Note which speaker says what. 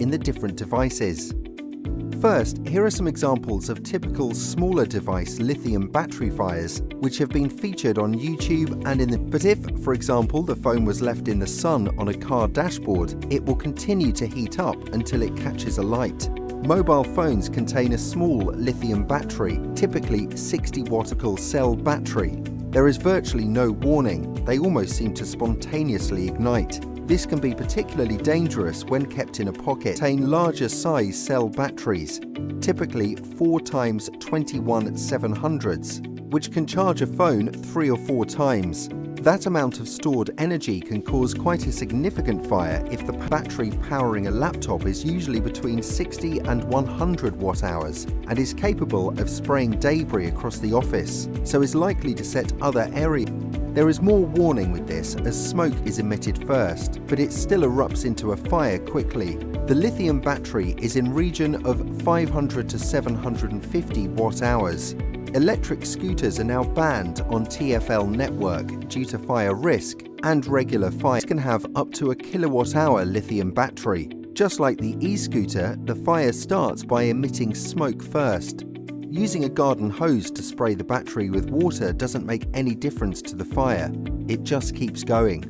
Speaker 1: in the different devices. First, here are some examples of typical smaller device lithium battery fires which have been featured on YouTube and in the... But if, for example, the phone was left in the sun on a car dashboard, it will continue to heat up until it catches a light. Mobile phones contain a small lithium battery, typically 60-watt cell battery. There is virtually no warning. They almost seem to spontaneously ignite. This can be particularly dangerous when kept in a pocket. Contain larger size cell batteries, typically 4 times 21/700s, which can charge a phone 3 or 4 times. That amount of stored energy can cause quite a significant fire if the battery powering a laptop is usually between 60 and 100 watt-hours and is capable of spraying debris across the office, so is likely to set other areas. There is more warning with this as smoke is emitted first, but it still erupts into a fire quickly. The lithium battery is in region of 500 to 750 watt-hours. Electric scooters are now banned on TfL network due to fire risk, and regular fires can have up to a kilowatt-hour lithium battery. Just like the e-scooter, the fire starts by emitting smoke first. Using a garden hose to spray the battery with water doesn't make any difference to the fire. It just keeps going.